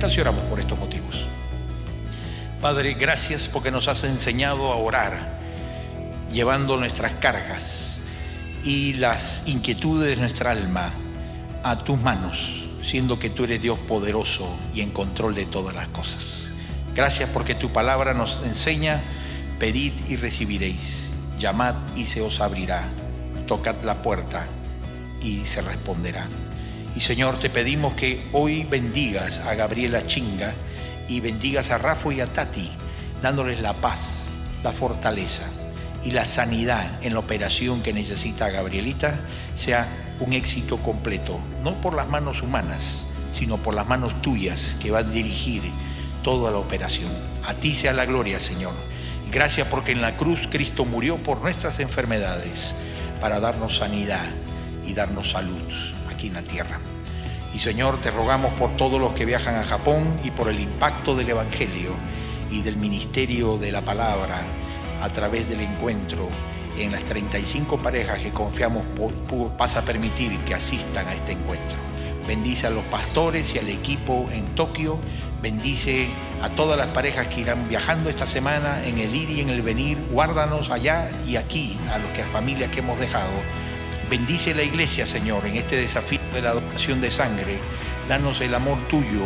tal si oramos por estos motivos? Padre, gracias porque nos has enseñado a orar, llevando nuestras cargas y las inquietudes de nuestra alma a tus manos, siendo que tú eres Dios poderoso y en control de todas las cosas. Gracias porque tu palabra nos enseña: pedid y recibiréis, llamad y se os abrirá, tocad la puerta y se responderá. Y Señor, te pedimos que hoy bendigas a Gabriela Chinga y bendigas a Rafa y a Tati, dándoles la paz, la fortaleza y la sanidad en la operación que necesita Gabrielita, sea un éxito completo, no por las manos humanas, sino por las manos tuyas que van a dirigir toda la operación. A ti sea la gloria, Señor. Gracias porque en la cruz Cristo murió por nuestras enfermedades para darnos sanidad y darnos salud aquí en la tierra. Y Señor, te rogamos por todos los que viajan a Japón y por el impacto del Evangelio y del ministerio de la palabra a través del encuentro en las 35 parejas que confiamos vas a permitir que asistan a este encuentro. Bendice a los pastores y al equipo en Tokio. Bendice a todas las parejas que irán viajando esta semana en el ir y en el venir. Guárdanos allá y aquí, a las familias que hemos dejado. Bendice la iglesia, Señor, en este desafío de la donación de sangre. Danos el amor tuyo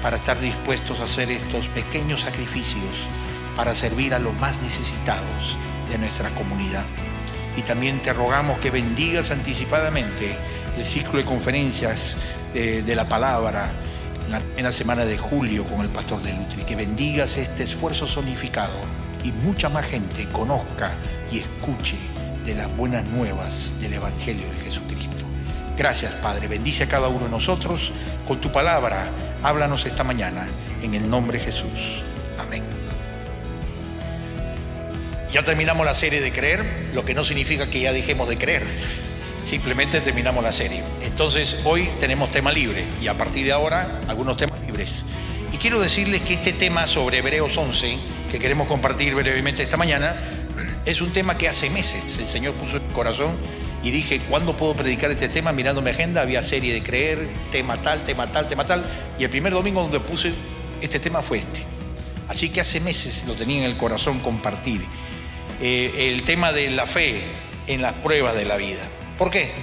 para estar dispuestos a hacer estos pequeños sacrificios para servir a los más necesitados de nuestra comunidad. Y también te rogamos que bendigas anticipadamente el ciclo de conferencias de la palabra en la semana de julio con el pastor de Lutri. Que bendigas este esfuerzo zonificado y mucha más gente conozca y escuche de las buenas nuevas del Evangelio de Jesucristo. Gracias, Padre. Bendice a cada uno de nosotros con tu palabra. Háblanos esta mañana en el nombre de Jesús. Amén. Ya terminamos la serie de creer, lo que no significa que ya dejemos de creer. Simplemente terminamos la serie. Entonces hoy tenemos tema libre y a partir de ahora algunos temas libres. Y quiero decirles que este tema sobre Hebreos 11, que queremos compartir brevemente esta mañana, es un tema que hace meses el Señor puso en mi corazón y dije, ¿cuándo puedo predicar este tema? Mirando mi agenda, había serie de creer, tema tal, y el primer domingo donde puse este tema fue este. Así que hace meses lo tenía en el corazón compartir. El tema de la fe en las pruebas de la vida. ¿Por qué?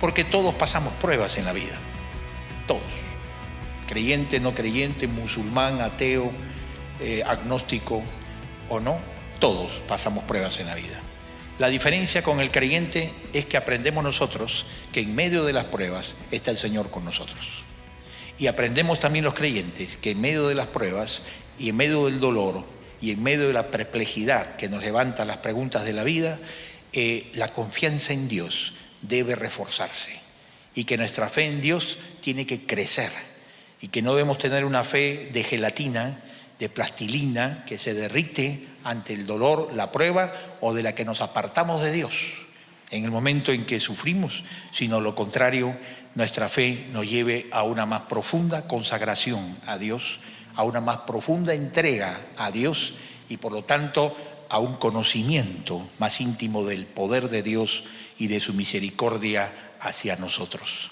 Porque todos pasamos pruebas en la vida. Todos. Creyente, no creyente, musulmán, ateo, agnóstico o no, todos pasamos pruebas en la vida. La diferencia con el creyente es que aprendemos nosotros que en medio de las pruebas está el Señor con nosotros. Y aprendemos también los creyentes que en medio de las pruebas y en medio del dolor y en medio de la perplejidad que nos levanta las preguntas de la vida, la confianza en Dios debe reforzarse y que nuestra fe en Dios tiene que crecer y que no debemos tener una fe de gelatina, de plastilina que se derrite ante el dolor, la prueba o de la que nos apartamos de Dios en el momento en que sufrimos, sino lo contrario, nuestra fe nos lleve a una más profunda consagración a Dios, a una más profunda entrega a Dios y por lo tanto a un conocimiento más íntimo del poder de Dios y de su misericordia hacia nosotros.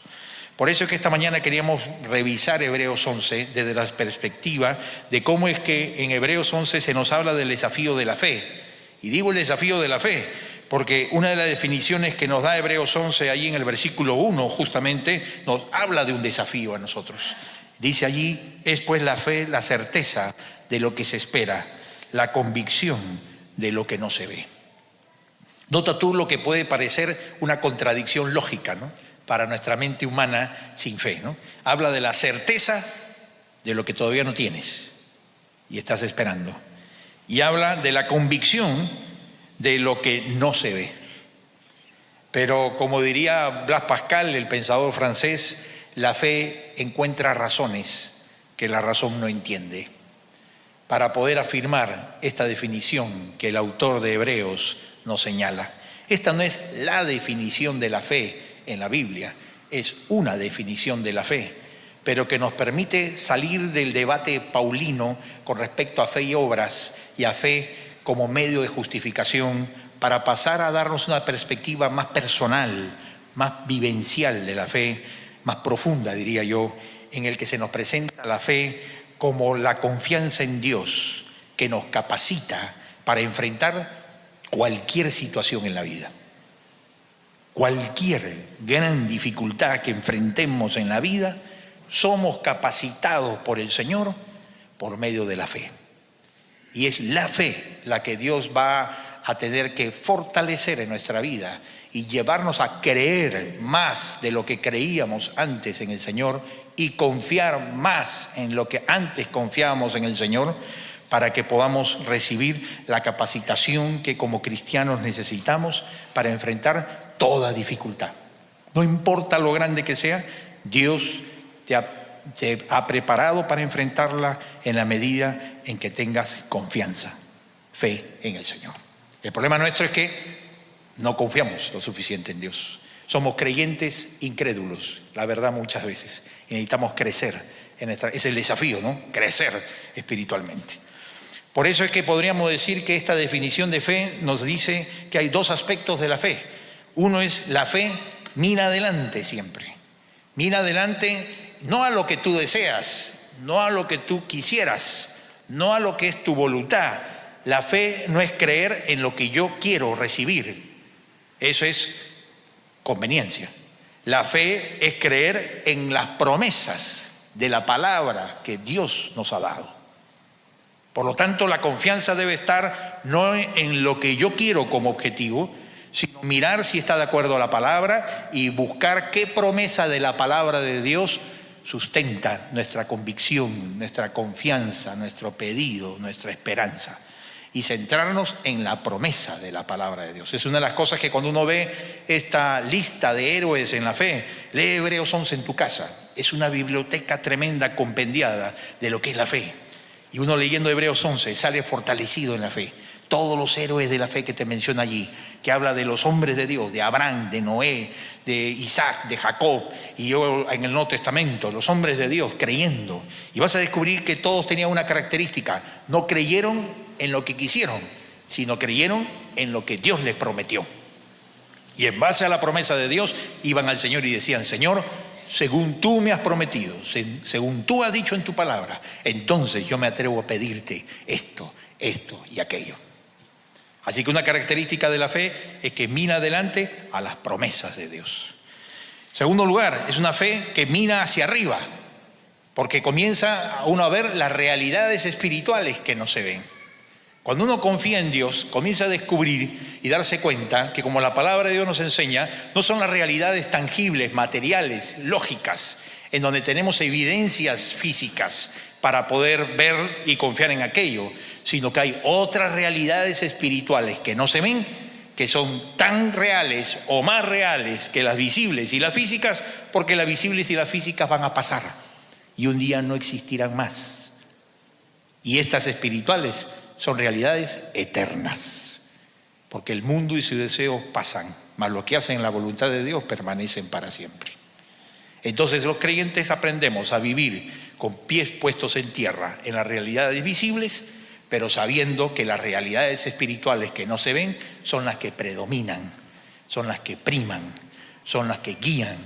Por eso es que esta mañana queríamos revisar Hebreos 11 desde la perspectiva de cómo es que en Hebreos 11 se nos habla del desafío de la fe. Y digo el desafío de la fe porque una de las definiciones que nos da Hebreos 11 allí en el versículo 1 justamente nos habla de un desafío a nosotros. Dice allí, es pues la fe, la certeza de lo que se espera, la convicción de lo que no se ve. Nota tú lo que puede parecer una contradicción lógica, ¿no?, para nuestra mente humana sin fe, ¿no? Habla de la certeza de lo que todavía no tienes y estás esperando. Y habla de la convicción de lo que no se ve. Pero como diría Blaise Pascal, el pensador francés, la fe encuentra razones que la razón no entiende. Para poder afirmar esta definición que el autor de Hebreos nos señala. Esta no es la definición de la fe en la Biblia, es una definición de la fe, pero que nos permite salir del debate paulino con respecto a fe y obras y a fe como medio de justificación para pasar a darnos una perspectiva más personal, más vivencial de la fe, más profunda, diría yo, en el que se nos presenta la fe como la confianza en Dios que nos capacita para enfrentar cualquier situación en la vida. Cualquier gran dificultad que enfrentemos en la vida, somos capacitados por el Señor por medio de la fe. Y es la fe la que Dios va a tener que fortalecer en nuestra vida y llevarnos a creer más de lo que creíamos antes en el Señor y confiar más en lo que antes confiábamos en el Señor, para que podamos recibir la capacitación que como cristianos necesitamos para enfrentar toda dificultad. No importa lo grande que sea, Dios te ha preparado para enfrentarla en la medida en que tengas confianza, fe en el Señor. El problema nuestro es que no confiamos lo suficiente en Dios. Somos creyentes incrédulos, la verdad, muchas veces. Y necesitamos crecer. Es el desafío, ¿no? Crecer espiritualmente. Por eso es que podríamos decir que esta definición de fe nos dice que hay dos aspectos de la fe. Uno es la fe, mira adelante siempre. Mira adelante no a lo que tú deseas, no a lo que tú quisieras, no a lo que es tu voluntad. La fe no es creer en lo que yo quiero recibir. Eso es conveniencia. La fe es creer en las promesas de la palabra que Dios nos ha dado. Por lo tanto, la confianza debe estar no en lo que yo quiero como objetivo, sino mirar si está de acuerdo a la palabra y buscar qué promesa de la palabra de Dios sustenta nuestra convicción, nuestra confianza, nuestro pedido, nuestra esperanza. Y centrarnos en la promesa de la palabra de Dios. Es una de las cosas que cuando uno ve esta lista de héroes en la fe, lee Hebreos 11 en tu casa. Es una biblioteca tremenda compendiada de lo que es la fe. Y uno leyendo Hebreos 11 sale fortalecido en la fe. Todos los héroes de la fe que te menciona allí, que habla de los hombres de Dios, de Abraham, de Noé, de Isaac, de Jacob, y yo en el Nuevo Testamento, los hombres de Dios creyendo. Y vas a descubrir que todos tenían una característica: no creyeron en lo que quisieron, sino creyeron en lo que Dios les prometió. Y en base a la promesa de Dios, iban al Señor y decían: Señor, según tú me has prometido, según tú has dicho en tu palabra, entonces yo me atrevo a pedirte esto, esto y aquello. Así que una característica de la fe es que mira adelante a las promesas de Dios. Segundo lugar, es una fe que mira hacia arriba, porque comienza uno a ver las realidades espirituales que no se ven. Cuando uno confía en Dios, comienza a descubrir y darse cuenta que, como la palabra de Dios nos enseña, no son las realidades tangibles, materiales, lógicas, en donde tenemos evidencias físicas para poder ver y confiar en aquello, sino que hay otras realidades espirituales que no se ven, que son tan reales o más reales que las visibles y las físicas, porque las visibles y las físicas van a pasar y un día no existirán más. Y estas espirituales son realidades eternas, porque el mundo y sus deseos pasan, mas lo que hacen en la voluntad de Dios permanecen para siempre. Entonces los creyentes aprendemos a vivir con pies puestos en tierra en las realidades visibles, pero sabiendo que las realidades espirituales que no se ven son las que predominan, son las que priman, son las que guían,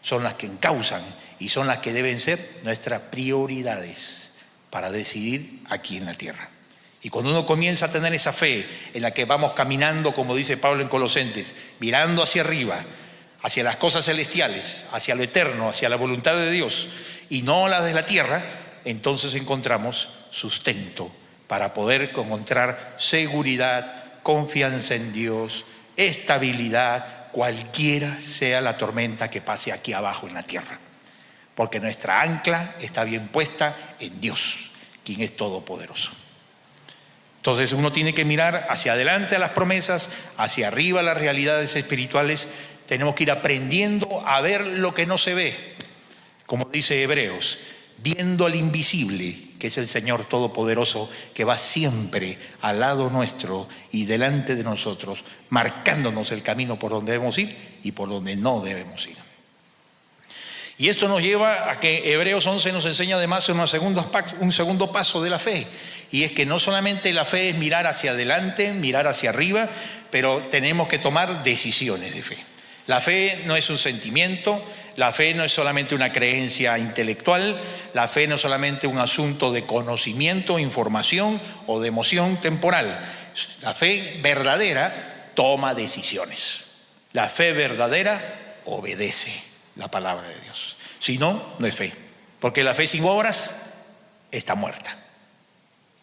son las que encausan y son las que deben ser nuestras prioridades para decidir aquí en la tierra. Y cuando uno comienza a tener esa fe en la que vamos caminando, como dice Pablo en Colosenses, mirando hacia arriba, hacia las cosas celestiales, hacia lo eterno, hacia la voluntad de Dios, y no las de la tierra, entonces encontramos sustento para poder encontrar seguridad, confianza en Dios, estabilidad, cualquiera sea la tormenta que pase aquí abajo en la tierra. Porque nuestra ancla está bien puesta en Dios, quien es todopoderoso. Entonces uno tiene que mirar hacia adelante a las promesas, hacia arriba a las realidades espirituales. Tenemos que ir aprendiendo a ver lo que no se ve, como dice Hebreos, viendo al invisible, que es el Señor Todopoderoso, que va siempre al lado nuestro y delante de nosotros, marcándonos el camino por donde debemos ir y por donde no debemos ir. Y esto nos lleva a que Hebreos 11 nos enseña además un segundo paso de la fe. Y es que no solamente la fe es mirar hacia adelante, mirar hacia arriba, pero tenemos que tomar decisiones de fe. La fe no es un sentimiento, La fe no es solamente una creencia intelectual, la fe no es solamente un asunto de conocimiento, información o de emoción temporal. La fe verdadera toma decisiones. La fe verdadera obedece la palabra de Dios. Si no, no es fe. Porque la fe sin obras está muerta.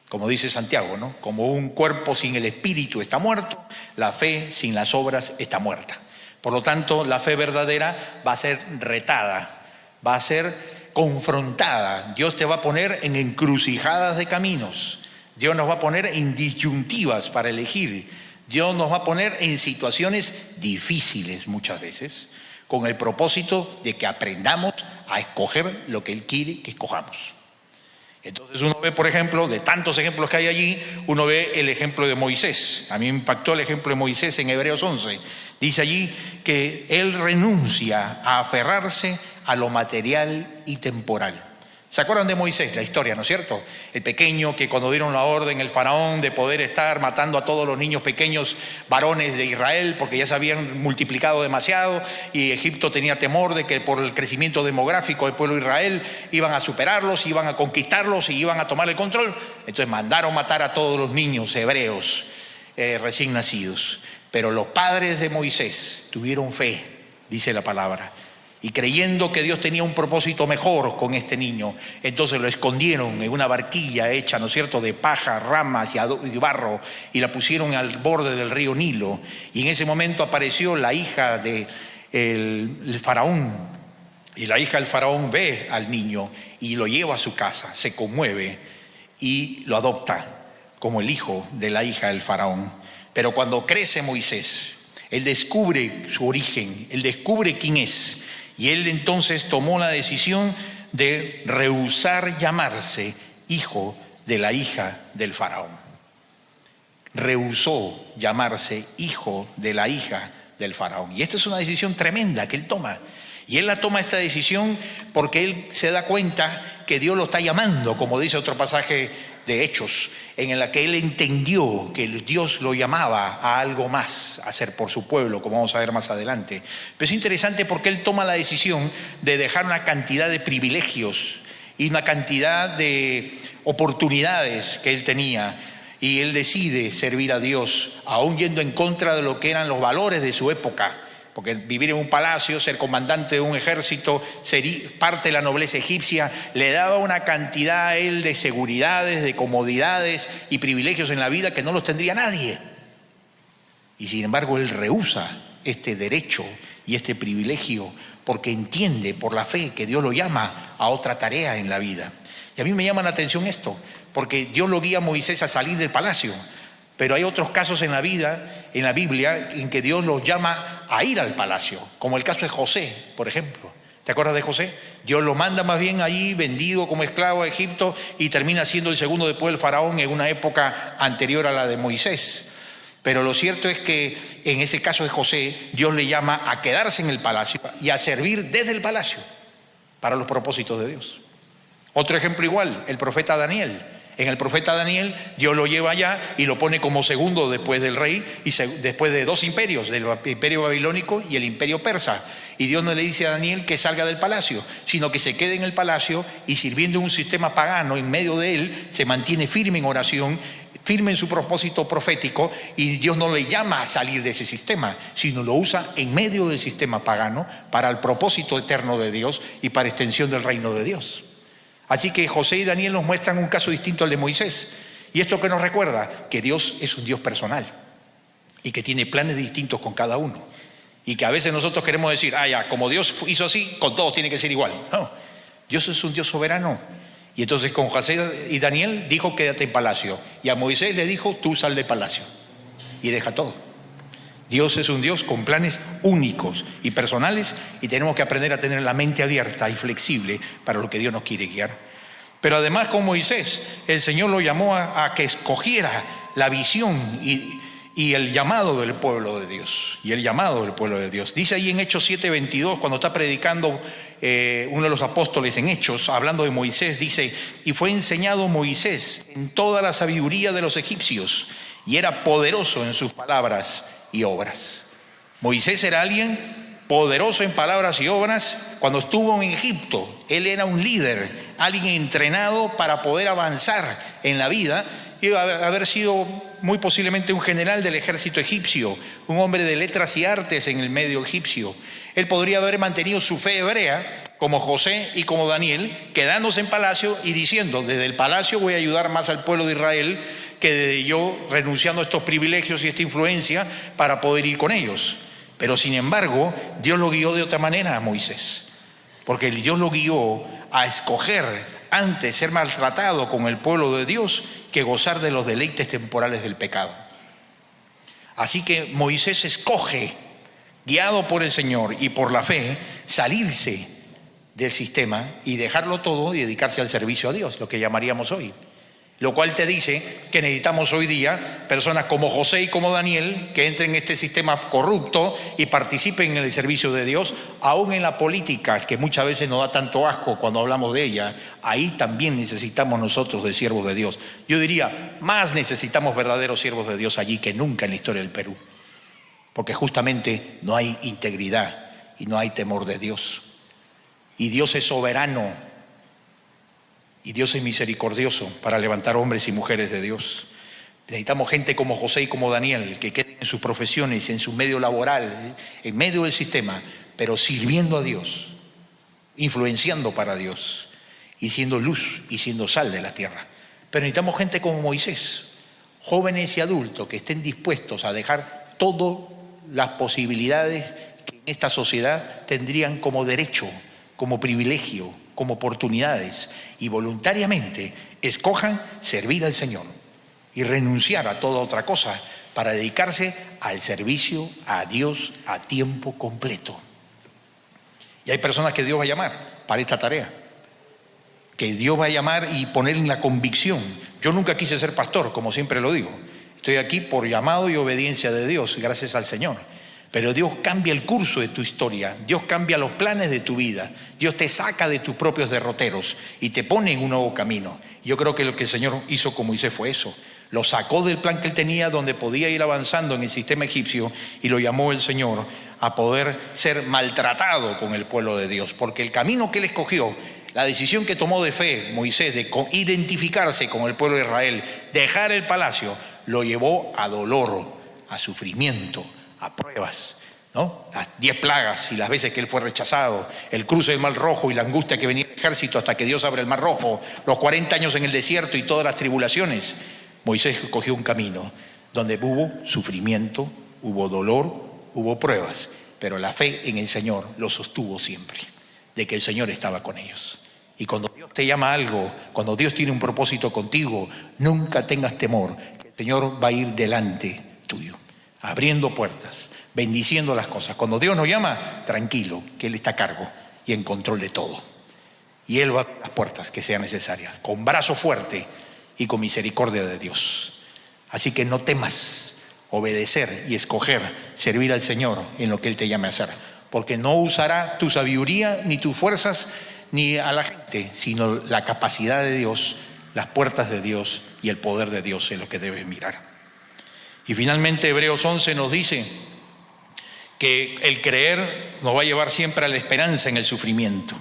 Como dice Santiago, ¿no? Como un cuerpo sin el espíritu está muerto, la fe sin las obras está muerta. Por lo tanto, la fe verdadera va a ser retada, va a ser confrontada. Dios te va a poner en encrucijadas de caminos. Dios nos va a poner en disyuntivas para elegir. Dios nos va a poner en situaciones difíciles muchas veces, con el propósito de que aprendamos a escoger lo que Él quiere que escojamos. Entonces uno ve, por ejemplo, de tantos ejemplos que hay allí, uno ve el ejemplo de Moisés. A mí me impactó el ejemplo de Moisés en Hebreos 11. Dice allí que él renuncia a aferrarse a lo material y temporal. ¿Se acuerdan de Moisés? La historia, ¿no es cierto? El pequeño que cuando dieron la orden, el faraón, de poder estar matando a todos los niños pequeños varones de Israel, porque ya se habían multiplicado demasiado, y Egipto tenía temor de que por el crecimiento demográfico del pueblo de Israel iban a superarlos, iban a conquistarlos y iban a tomar el control. Entonces mandaron matar a todos los niños hebreos recién nacidos. Pero los padres de Moisés tuvieron fe, dice la palabra, y creyendo que Dios tenía un propósito mejor con este niño, entonces lo escondieron en una barquilla hecha, ¿no es cierto?, de paja, ramas y barro, y la pusieron al borde del río Nilo. Y en ese momento apareció la hija del faraón, y la hija del faraón ve al niño y lo lleva a su casa, se conmueve y lo adopta como el hijo de la hija del faraón. Pero cuando crece Moisés, él descubre su origen, él descubre quién es. Y él entonces tomó la decisión de rehusar llamarse hijo de la hija del faraón. Rehusó llamarse hijo de la hija del faraón. Y esta es una decisión tremenda que él toma. Y él la toma esta decisión porque él se da cuenta que Dios lo está llamando, como dice otro pasaje de Hechos, en la que él entendió que Dios lo llamaba a algo más, a hacer por su pueblo, como vamos a ver más adelante. Pero es interesante porque él toma la decisión de dejar una cantidad de privilegios y una cantidad de oportunidades que él tenía, y él decide servir a Dios, aún yendo en contra de lo que eran los valores de su época. Porque vivir en un palacio, ser comandante de un ejército, ser parte de la nobleza egipcia, le daba una cantidad a él de seguridades, de comodidades y privilegios en la vida que no los tendría nadie. Y sin embargo él rehúsa este derecho y este privilegio porque entiende por la fe que Dios lo llama a otra tarea en la vida. Y a mí me llama la atención esto, porque Dios lo guía a Moisés a salir del palacio. Pero hay otros casos en la vida, en la Biblia, en que Dios los llama a ir al palacio, como el caso de José, por ejemplo. ¿Te acuerdas de José? Dios lo manda más bien allí, vendido como esclavo a Egipto, y termina siendo el segundo después del faraón en una época anterior a la de Moisés. Pero lo cierto es que en ese caso de José, Dios le llama a quedarse en el palacio y a servir desde el palacio para los propósitos de Dios. Otro ejemplo igual, el profeta Daniel. En el profeta Daniel, Dios lo lleva allá y lo pone como segundo después del rey y después de dos imperios, del imperio babilónico y el imperio persa. Y Dios no le dice a Daniel que salga del palacio, sino que se quede en el palacio y sirviendo un sistema pagano en medio de él, se mantiene firme en oración, firme en su propósito profético, y Dios no le llama a salir de ese sistema, sino lo usa en medio del sistema pagano para el propósito eterno de Dios y para extensión del reino de Dios. Así que José y Daniel nos muestran un caso distinto al de Moisés. ¿Y esto que nos recuerda? Que Dios es un Dios personal y que tiene planes distintos con cada uno. Y que a veces nosotros queremos decir, ya, como Dios hizo así, con todos tiene que ser igual. No, Dios es un Dios soberano. Y entonces con José y Daniel dijo, quédate en palacio. Y a Moisés le dijo, tú sal del palacio y deja todo. Dios es un Dios con planes únicos y personales, y tenemos que aprender a tener la mente abierta y flexible para lo que Dios nos quiere guiar. Pero además con Moisés, el Señor lo llamó a que escogiera la visión y el llamado del pueblo de Dios. Y el llamado del pueblo de Dios. Dice ahí en Hechos 7:22, cuando está predicando uno de los apóstoles en Hechos, hablando de Moisés, dice, y fue enseñado Moisés en toda la sabiduría de los egipcios, y era poderoso en sus palabras y obras. Moisés era alguien poderoso en palabras y obras. Cuando estuvo en Egipto, él era un líder, alguien entrenado para poder avanzar en la vida y haber sido muy posiblemente un general del ejército egipcio, un hombre de letras y artes en el medio egipcio. Él podría haber mantenido su fe hebrea como José y como Daniel, quedándose en palacio y diciendo: desde el palacio voy a ayudar más al pueblo de Israel que yo renunciando a estos privilegios y esta influencia para poder ir con ellos. Pero sin embargo, Dios lo guió de otra manera a Moisés, porque Dios lo guió a escoger antes ser maltratado con el pueblo de Dios que gozar de los deleites temporales del pecado. Así que Moisés escoge, guiado por el Señor y por la fe, salirse del sistema y dejarlo todo y dedicarse al servicio a Dios, lo que llamaríamos hoy. Lo cual te dice que necesitamos hoy día personas como José y como Daniel que entren en este sistema corrupto y participen en el servicio de Dios, aún en la política, que muchas veces nos da tanto asco cuando hablamos de ella. Ahí también necesitamos nosotros de siervos de Dios. Yo diría, más necesitamos verdaderos siervos de Dios allí que nunca en la historia del Perú, porque justamente no hay integridad y no hay temor de Dios. Y Dios es soberano. Y Dios es misericordioso para levantar hombres y mujeres de Dios. Necesitamos gente como José y como Daniel, que queden en sus profesiones, en su medio laboral, en medio del sistema, pero sirviendo a Dios, influenciando para Dios, y siendo luz y siendo sal de la tierra. Pero necesitamos gente como Moisés, jóvenes y adultos, que estén dispuestos a dejar todas las posibilidades que en esta sociedad tendrían como derecho, como privilegio, como oportunidades, y voluntariamente escojan servir al Señor y renunciar a toda otra cosa para dedicarse al servicio a Dios a tiempo completo. Y hay personas que Dios va a llamar para esta tarea, que Dios va a llamar y poner en la convicción. Yo nunca quise ser pastor, como siempre lo digo. Estoy aquí por llamado y obediencia de Dios, gracias al Señor. Pero Dios cambia el curso de tu historia, Dios cambia los planes de tu vida, Dios te saca de tus propios derroteros y te pone en un nuevo camino. Yo creo que lo que el Señor hizo con Moisés fue eso. Lo sacó del plan que él tenía, donde podía ir avanzando en el sistema egipcio, y lo llamó el Señor a poder ser maltratado con el pueblo de Dios. Porque el camino que él escogió, la decisión que tomó de fe Moisés de identificarse con el pueblo de Israel, dejar el palacio, lo llevó a dolor, a sufrimiento, a pruebas, ¿no? Las 10 plagas y las veces que él fue rechazado, el cruce del Mar Rojo y la angustia que venía del ejército hasta que Dios abre el Mar Rojo, los 40 años en el desierto y todas las tribulaciones. Moisés cogió un camino donde hubo sufrimiento, hubo dolor, hubo pruebas, pero la fe en el Señor lo sostuvo siempre, de que el Señor estaba con ellos. Y cuando Dios te llama a algo, cuando Dios tiene un propósito contigo, nunca tengas temor, que el Señor va a ir delante tuyo, abriendo puertas, bendiciendo las cosas. Cuando Dios nos llama, tranquilo, que Él está a cargo y en control de todo. Y Él va a abrir las puertas que sean necesarias, con brazo fuerte y con misericordia de Dios. Así que no temas obedecer y escoger servir al Señor en lo que Él te llame a hacer, porque no usará tu sabiduría ni tus fuerzas ni a la gente, sino la capacidad de Dios, las puertas de Dios y el poder de Dios es lo que debes mirar. Y finalmente Hebreos 11 nos dice que el creer nos va a llevar siempre a la esperanza en el sufrimiento.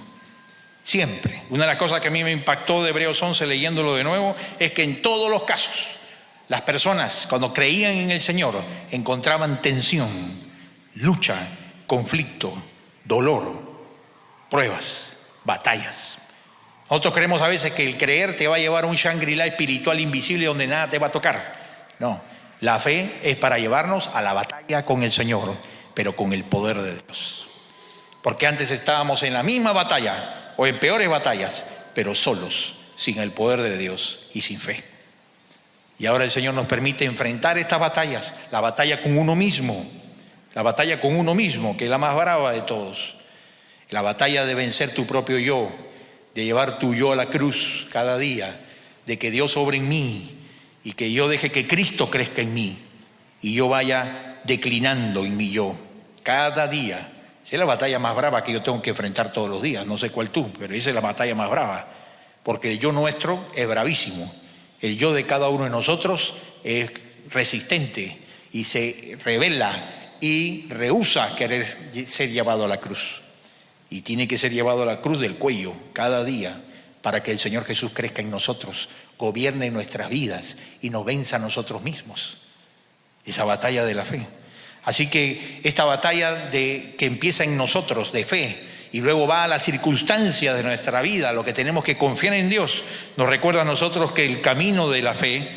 Siempre. Una de las cosas que a mí me impactó de Hebreos 11 leyéndolo de nuevo es que en todos los casos las personas cuando creían en el Señor encontraban tensión, lucha, conflicto, dolor, pruebas, batallas. Nosotros creemos a veces que el creer te va a llevar a un Shangri-La espiritual invisible donde nada te va a tocar. No. La fe es para llevarnos a la batalla con el Señor, pero con el poder de Dios. Porque antes estábamos en la misma batalla o en peores batallas, pero solos, sin el poder de Dios y sin fe. Y ahora el Señor nos permite enfrentar estas batallas, la batalla con uno mismo, que es la más brava de todos. La batalla de vencer tu propio yo, de llevar tu yo a la cruz cada día, de que Dios obre en mí, y que yo deje que Cristo crezca en mí y yo vaya declinando en mi yo cada día. Esa es la batalla más brava que yo tengo que enfrentar todos los días, no sé cuál tú, pero esa es la batalla más brava, porque el yo nuestro es bravísimo, el yo de cada uno de nosotros es resistente y se revela y rehúsa querer ser llevado a la cruz. Y tiene que ser llevado a la cruz del cuello cada día para que el Señor Jesús crezca en nosotros, gobierne nuestras vidas y nos venza a nosotros mismos. Esa batalla de la fe. Así que esta batalla que empieza en nosotros de fe y luego va a las circunstancias de nuestra vida, lo que tenemos que confiar en Dios, nos recuerda a nosotros que el camino de la fe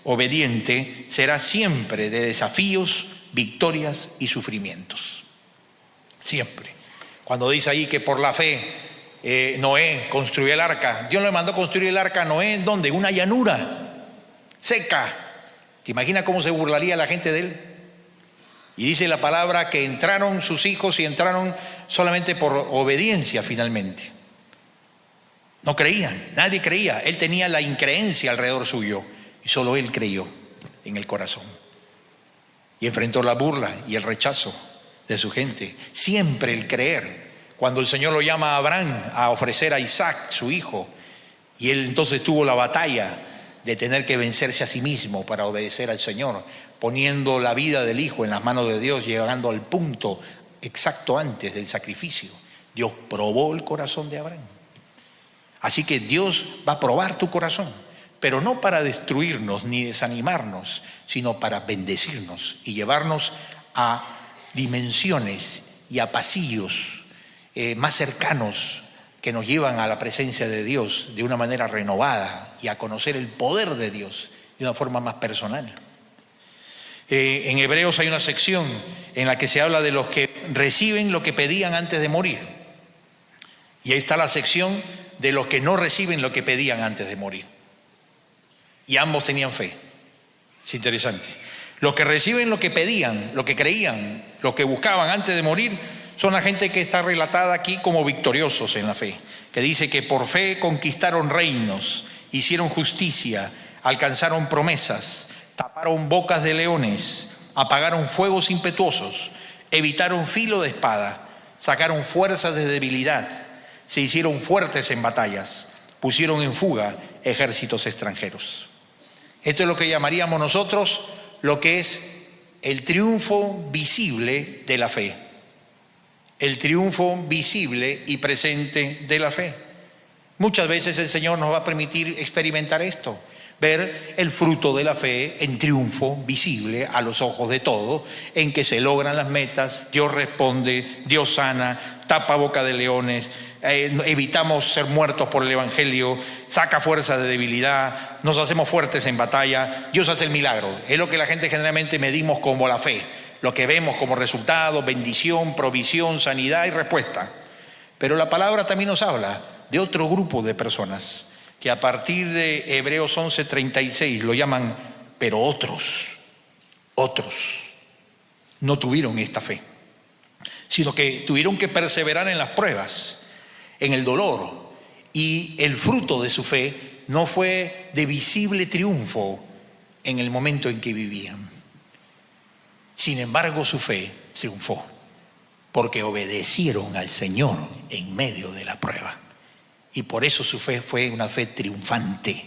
obediente será siempre de desafíos, victorias y sufrimientos. Siempre. Cuando dice ahí que por la fe Noé construyó el arca, Dios le mandó construir el arca a Noé, ¿en dónde? Una llanura seca. ¿Te imaginas cómo se burlaría la gente de él? Y dice la palabra que entraron sus hijos y entraron solamente por obediencia finalmente. No creían, nadie creía. Él tenía la increencia alrededor suyo y solo él creyó en el corazón. Y enfrentó la burla y el rechazo de su gente. Siempre el creer. Cuando el Señor lo llama a Abraham a ofrecer a Isaac, su hijo, y él entonces tuvo la batalla de tener que vencerse a sí mismo para obedecer al Señor, poniendo la vida del hijo en las manos de Dios, llegando al punto exacto antes del sacrificio. Dios probó el corazón de Abraham. Así que Dios va a probar tu corazón, pero no para destruirnos ni desanimarnos, sino para bendecirnos y llevarnos a dimensiones y a pasillos más cercanos que nos llevan a la presencia de Dios de una manera renovada y a conocer el poder de Dios de una forma más personal. En Hebreos hay una sección en la que se habla de los que reciben lo que pedían antes de morir. Y ahí está la sección de los que no reciben lo que pedían antes de morir. Y ambos tenían fe. Es interesante. Los que reciben lo que pedían, lo que creían, lo que buscaban antes de morir, son la gente que está relatada aquí como victoriosos en la fe, que dice que por fe conquistaron reinos, hicieron justicia, alcanzaron promesas, taparon bocas de leones, apagaron fuegos impetuosos, evitaron filo de espada, sacaron fuerzas de debilidad, se hicieron fuertes en batallas, pusieron en fuga ejércitos extranjeros. Esto es lo que llamaríamos nosotros lo que es el triunfo visible de la fe. El triunfo visible y presente de la fe. Muchas veces el Señor nos va a permitir experimentar esto, ver el fruto de la fe en triunfo visible a los ojos de todos, en que se logran las metas, Dios responde, Dios sana, tapa boca de leones, evitamos ser muertos por el Evangelio, saca fuerza de debilidad, nos hacemos fuertes en batalla, Dios hace el milagro. Es lo que la gente generalmente medimos como la fe, lo que vemos como resultado, bendición, provisión, sanidad y respuesta. Pero la palabra también nos habla de otro grupo de personas que a partir de Hebreos 11:36 lo llaman, pero otros no tuvieron esta fe, sino que tuvieron que perseverar en las pruebas, en el dolor, y el fruto de su fe no fue de visible triunfo en el momento en que vivían. Sin embargo, su fe triunfó, porque obedecieron al Señor en medio de la prueba. Y por eso su fe fue una fe triunfante.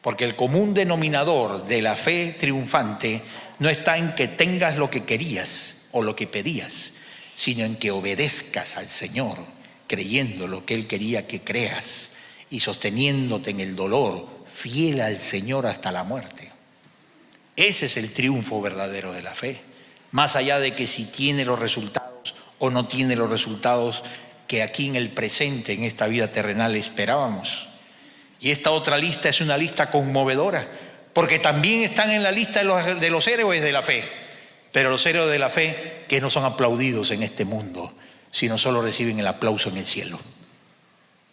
Porque el común denominador de la fe triunfante no está en que tengas lo que querías o lo que pedías, sino en que obedezcas al Señor, creyendo lo que Él quería que creas y sosteniéndote en el dolor, fiel al Señor hasta la muerte. Ese es el triunfo verdadero de la fe. Más allá de que si tiene los resultados o no tiene los resultados que aquí en el presente, en esta vida terrenal, esperábamos. Y esta otra lista es una lista conmovedora, porque también están en la lista de los héroes de la fe, pero los héroes de la fe que no son aplaudidos en este mundo, sino solo reciben el aplauso en el cielo,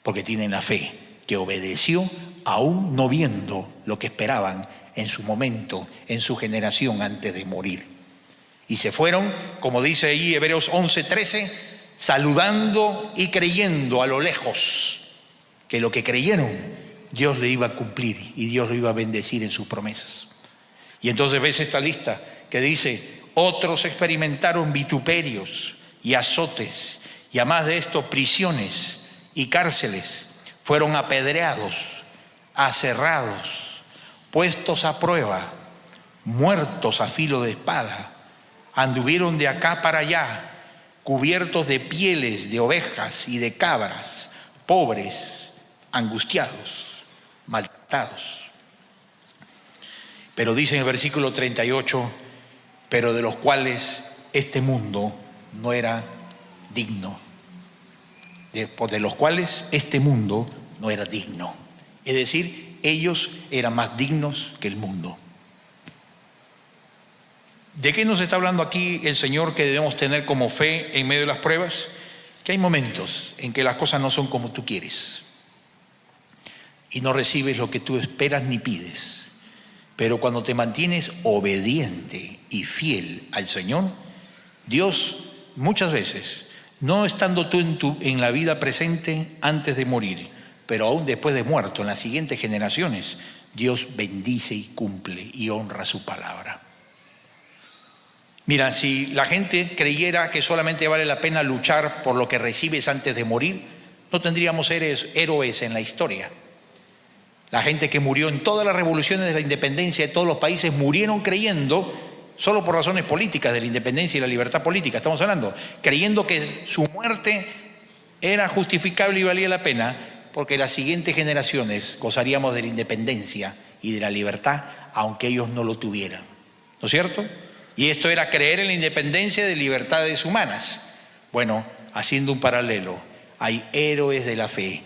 porque tienen la fe que obedeció aún no viendo lo que esperaban en su momento, en su generación antes de morir. Y se fueron, como dice ahí Hebreos 11:13, saludando y creyendo a lo lejos, que lo que creyeron Dios le iba a cumplir y Dios lo iba a bendecir en sus promesas. Y entonces ves esta lista que dice, otros experimentaron vituperios y azotes, y además de esto prisiones y cárceles, fueron apedreados, aserrados, puestos a prueba, muertos a filo de espada, anduvieron de acá para allá, cubiertos de pieles de ovejas y de cabras, pobres, angustiados, maltratados. Pero dice en el versículo 38, pero de los cuales este mundo no era digno. De los cuales este mundo no era digno. Es decir, ellos eran más dignos que el mundo. ¿De qué nos está hablando aquí el Señor que debemos tener como fe en medio de las pruebas? Que hay momentos en que las cosas no son como tú quieres y no recibes lo que tú esperas ni pides. Pero cuando te mantienes obediente y fiel al Señor, Dios muchas veces, no estando tú en la vida presente antes de morir, pero aún después de muerto, en las siguientes generaciones, Dios bendice y cumple y honra su palabra. Mira, si la gente creyera que solamente vale la pena luchar por lo que recibes antes de morir, no tendríamos héroes en la historia. La gente que murió en todas las revoluciones de la independencia de todos los países murieron creyendo, solo por razones políticas de la independencia y la libertad política, estamos hablando, creyendo que su muerte era justificable y valía la pena, porque las siguientes generaciones gozaríamos de la independencia y de la libertad, aunque ellos no lo tuvieran. ¿No es cierto? Y esto era creer en la independencia de libertades humanas. Bueno, haciendo un paralelo, hay héroes de la fe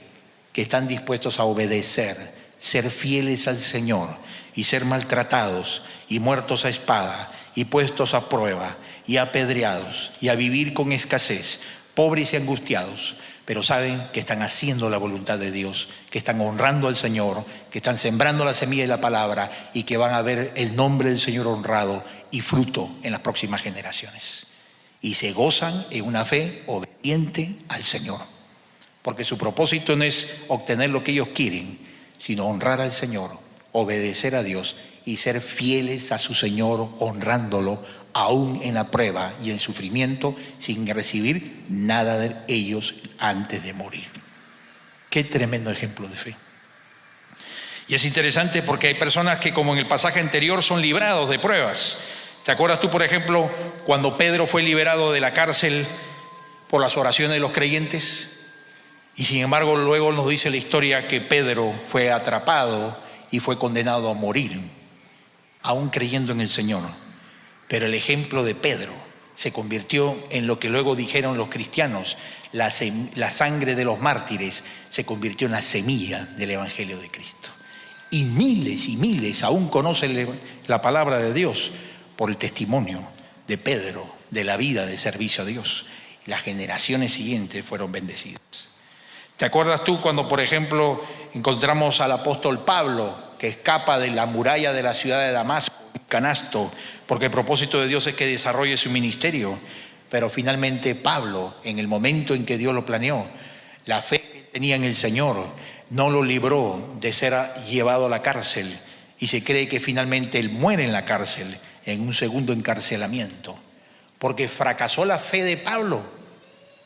que están dispuestos a obedecer, ser fieles al Señor y ser maltratados y muertos a espada y puestos a prueba y apedreados y a vivir con escasez, pobres y angustiados, pero saben que están haciendo la voluntad de Dios, que están honrando al Señor, que están sembrando la semilla de la palabra y que van a ver el nombre del Señor honrado y fruto en las próximas generaciones. Y se gozan en una fe obediente al Señor, porque su propósito no es obtener lo que ellos quieren, sino honrar al Señor, obedecer a Dios y ser fieles a su Señor, honrándolo aún en la prueba y en sufrimiento, sin recibir nada de ellos antes de morir. Qué tremendo ejemplo de fe. Y es interesante porque hay personas que, como en el pasaje anterior, son librados de pruebas. ¿Te acuerdas tú, por ejemplo, cuando Pedro fue liberado de la cárcel por las oraciones de los creyentes? Y sin embargo, luego nos dice la historia que Pedro fue atrapado y fue condenado a morir, aún creyendo en el Señor. Pero el ejemplo de Pedro se convirtió en lo que luego dijeron los cristianos, la sangre de los mártires se convirtió en la semilla del Evangelio de Cristo. Y miles aún conocen la palabra de Dios por el testimonio de Pedro, de la vida de servicio a Dios. Las generaciones siguientes fueron bendecidas. ¿Te acuerdas tú cuando, por ejemplo, encontramos al apóstol Pablo, que escapa de la muralla de la ciudad de Damasco, un canasto, porque el propósito de Dios es que desarrolle su ministerio? Pero finalmente Pablo, en el momento en que Dios lo planeó, la fe que tenía en el Señor no lo libró de ser llevado a la cárcel, y se cree que finalmente él muere en la cárcel, en un segundo encarcelamiento, porque fracasó la fe de Pablo,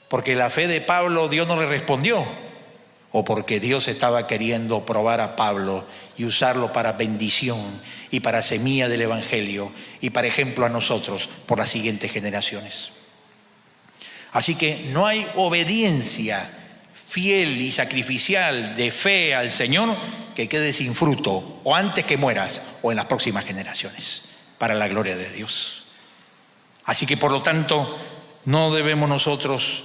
porque la fe de Pablo Dios no le respondió, o porque Dios estaba queriendo probar a Pablo y usarlo para bendición y para semilla del Evangelio y para ejemplo a nosotros por las siguientes generaciones. Así que no hay obediencia fiel y sacrificial de fe al Señor que quede sin fruto, o antes que mueras o en las próximas generaciones, para la gloria de Dios. Así que por lo tanto no debemos nosotros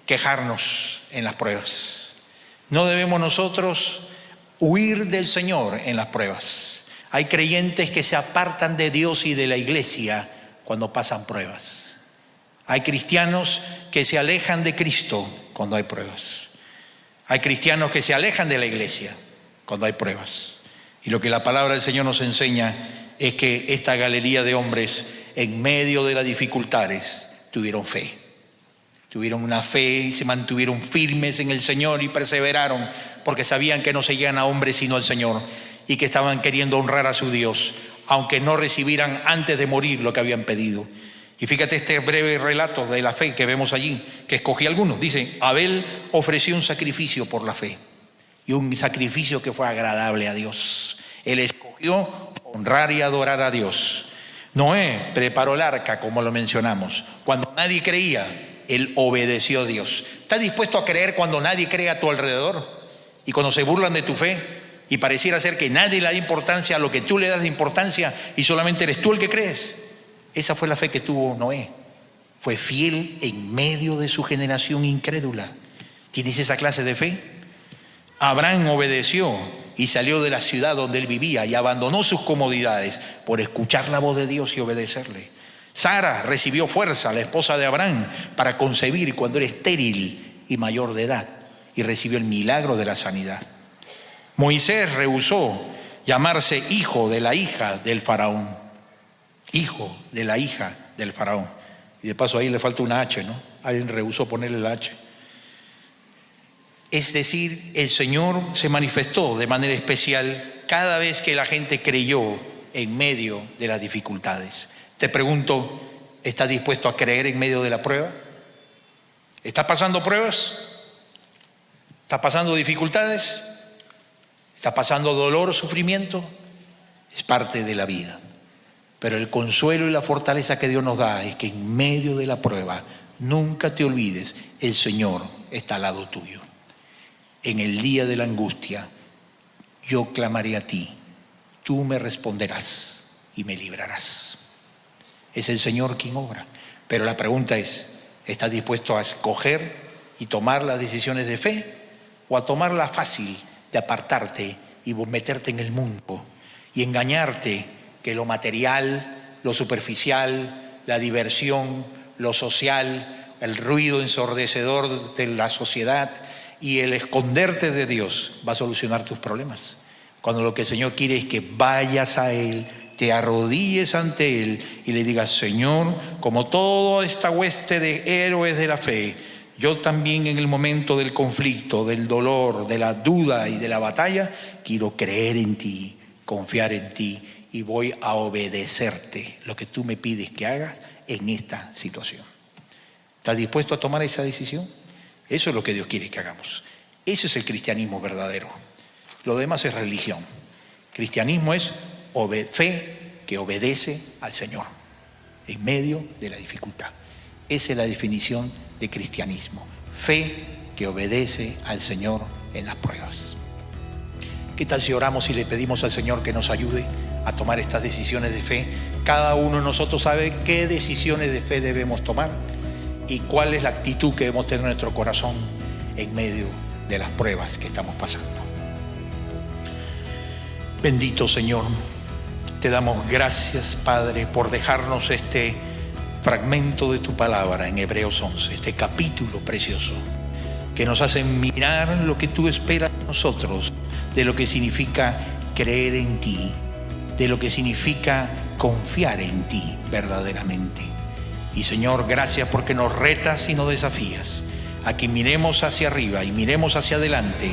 quejarnos en las pruebas. No debemos nosotros huir del Señor en las pruebas. Hay creyentes que se apartan de Dios y de la iglesia cuando pasan pruebas. Hay cristianos que se alejan de Cristo cuando hay pruebas. Hay cristianos que se alejan de la iglesia cuando hay pruebas. Y lo que la palabra del Señor nos enseña es que esta galería de hombres, en medio de las dificultades, tuvieron fe. Tuvieron una fe y se mantuvieron firmes en el Señor y perseveraron, porque sabían que no seguían a hombres sino al Señor, y que estaban queriendo honrar a su Dios, aunque no recibieran antes de morir lo que habían pedido. Y fíjate este breve relato de la fe que vemos allí, que escogí algunos. Dice, Abel ofreció un sacrificio por la fe, y un sacrificio que fue agradable a Dios. Él escogió honrar y adorar a Dios. Noé preparó el arca, como lo mencionamos. Cuando nadie creía, él obedeció a Dios. ¿Estás dispuesto a creer cuando nadie cree a tu alrededor? Y cuando se burlan de tu fe y pareciera ser que nadie le da importancia a lo que tú le das de importancia y solamente eres tú el que crees. Esa fue la fe que tuvo Noé. Fue fiel en medio de su generación incrédula. ¿Tienes esa clase de fe? Abraham obedeció y salió de la ciudad donde él vivía y abandonó sus comodidades por escuchar la voz de Dios y obedecerle. Sara recibió fuerza, la esposa de Abraham, para concebir cuando era estéril y mayor de edad, y recibió el milagro de la sanidad. Moisés rehusó llamarse hijo de la hija del faraón. Hijo de la hija del faraón. Y de paso ahí le falta una H, ¿no? Alguien rehusó ponerle la H. Es decir, el Señor se manifestó de manera especial cada vez que la gente creyó en medio de las dificultades. Te pregunto, ¿estás dispuesto a creer en medio de la prueba? ¿Estás pasando pruebas? ¿Estás pasando dificultades? ¿Estás pasando dolor o sufrimiento? Es parte de la vida. Pero el consuelo y la fortaleza que Dios nos da es que en medio de la prueba, nunca te olvides, el Señor está al lado tuyo. En el día de la angustia, yo clamaré a ti, tú me responderás y me librarás. Es el Señor quien obra. Pero la pregunta es, ¿estás dispuesto a escoger y tomar las decisiones de fe o a tomar la fácil de apartarte y meterte en el mundo y engañarte que lo material, lo superficial, la diversión, lo social, el ruido ensordecedor de la sociedad y el esconderte de Dios va a solucionar tus problemas? Cuando lo que el Señor quiere es que vayas a Él, te arrodilles ante Él y le digas, Señor, como toda esta hueste de héroes de la fe, yo también en el momento del conflicto, del dolor, de la duda y de la batalla, quiero creer en ti, confiar en ti y voy a obedecerte lo que tú me pides que haga en esta situación. ¿Estás dispuesto a tomar esa decisión? Eso es lo que Dios quiere que hagamos. Ese es el cristianismo verdadero. Lo demás es religión. Cristianismo es fe que obedece al Señor en medio de la dificultad. Esa es la definición de cristianismo. Fe que obedece al Señor en las pruebas. ¿Qué tal si oramos y le pedimos al Señor que nos ayude a tomar estas decisiones de fe? Cada uno de nosotros sabe qué decisiones de fe debemos tomar y cuál es la actitud que debemos tener en nuestro corazón en medio de las pruebas que estamos pasando. Bendito Señor, te damos gracias, Padre, por dejarnos este fragmento de tu palabra en Hebreos 11, este capítulo precioso, que nos hace mirar lo que tú esperas de nosotros, de lo que significa creer en ti, de lo que significa confiar en ti verdaderamente. Y Señor, gracias porque nos retas y nos desafías a que miremos hacia arriba y miremos hacia adelante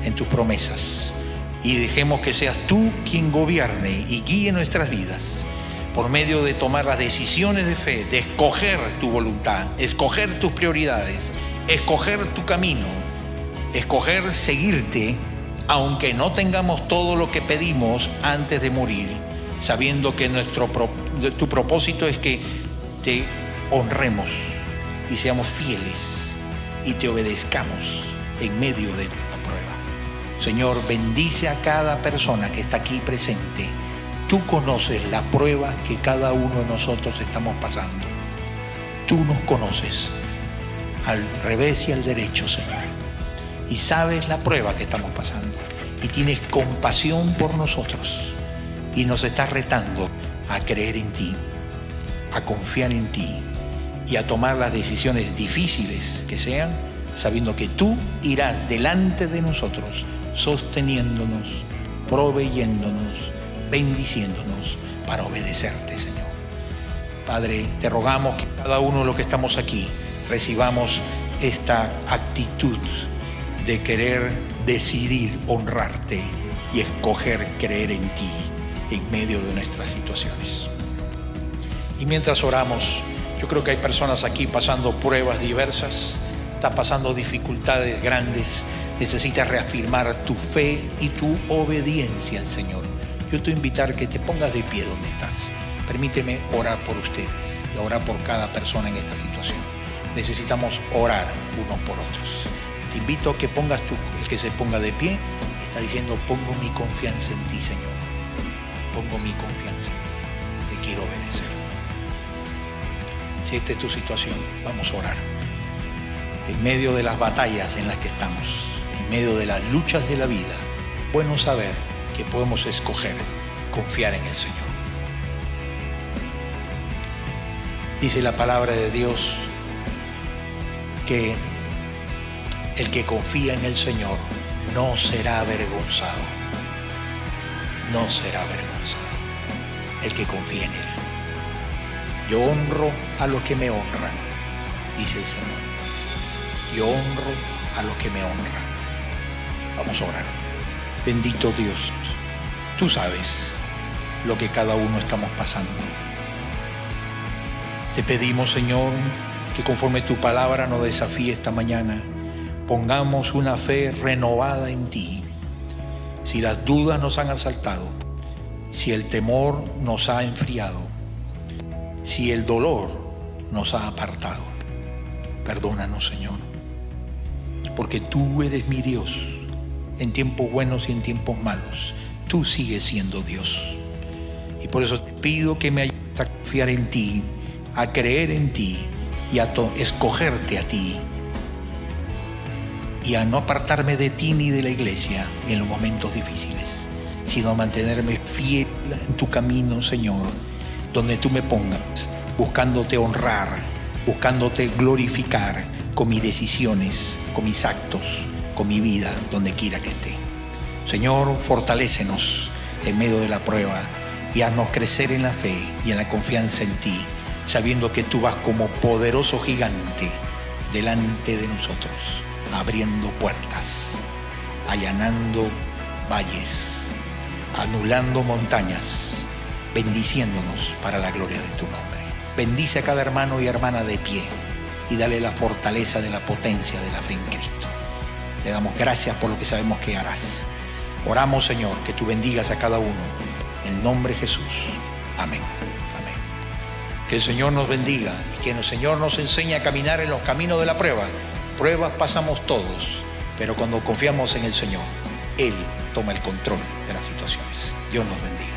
en tus promesas y dejemos que seas tú quien gobierne y guíe nuestras vidas por medio de tomar las decisiones de fe, de escoger tu voluntad, escoger tus prioridades, escoger tu camino, escoger seguirte aunque no tengamos todo lo que pedimos antes de morir, sabiendo que tu propósito es que te honremos y seamos fieles y te obedezcamos en medio de la prueba. Señor, bendice a cada persona que está aquí presente. Tú conoces la prueba que cada uno de nosotros estamos pasando. Tú nos conoces al revés y al derecho, Señor. Y sabes la prueba que estamos pasando. Y tienes compasión por nosotros. Y nos estás retando a creer en ti, a confiar en ti y a tomar las decisiones difíciles que sean, sabiendo que tú irás delante de nosotros, sosteniéndonos, proveyéndonos, bendiciéndonos para obedecerte, Señor. Padre, te rogamos que cada uno de los que estamos aquí recibamos esta actitud de querer decidir honrarte y escoger creer en ti en medio de nuestras situaciones. Y mientras oramos, yo creo que hay personas aquí pasando pruebas diversas, estás pasando dificultades grandes, necesitas reafirmar tu fe y tu obediencia al Señor. Yo te invito a que te pongas de pie donde estás permíteme orar por ustedes y orar por cada persona en esta situación. Necesitamos orar unos por otros. Te invito a que pongas el que se ponga de pie, está diciendo: pongo mi confianza en ti, Señor. Pongo mi confianza en ti. Te quiero obedecer. Si esta es tu situación, vamos a orar. En medio de las batallas en las que estamos, en medio de las luchas de la vida, bueno saber que podemos escoger confiar en el Señor. Dice la palabra de Dios que el que confía en el Señor no será avergonzado. No será avergonzado el que confía en Él. Yo honro a los que me honran, dice el Señor. Yo honro a los que me honran. Vamos a orar. Bendito Dios, tú sabes lo que cada uno estamos pasando. Te pedimos, Señor, que conforme tu palabra nos desafíe esta mañana, pongamos una fe renovada en ti. Si las dudas nos han asaltado, si el temor nos ha enfriado, si el dolor nos ha apartado, perdónanos, Señor, porque tú eres mi Dios. En tiempos buenos y en tiempos malos, tú sigues siendo Dios. Y por eso te pido que me ayudes a confiar en ti, a creer en ti y a escogerte a ti, y a no apartarme de ti ni de la iglesia en los momentos difíciles, sino a mantenerme fiel en tu camino, Señor, donde tú me pongas, buscándote honrar, buscándote glorificar con mis decisiones, con mis actos, con mi vida, donde quiera que esté. Señor, fortalécenos en medio de la prueba y haznos crecer en la fe y en la confianza en ti, sabiendo que tú vas como poderoso gigante delante de nosotros, abriendo puertas, allanando valles, anulando montañas, bendiciéndonos para la gloria de tu nombre. Bendice a cada hermano y hermana de pie y dale la fortaleza de la potencia de la fe en Cristo. Te damos gracias por lo que sabemos que harás. Oramos, Señor, que tú bendigas a cada uno. En el nombre de Jesús. Amén. Amén. Que el Señor nos bendiga y que el Señor nos enseñe a caminar en los caminos de la prueba. Pruebas pasamos todos, pero cuando confiamos en el Señor, Él toma el control de las situaciones. Dios nos bendiga.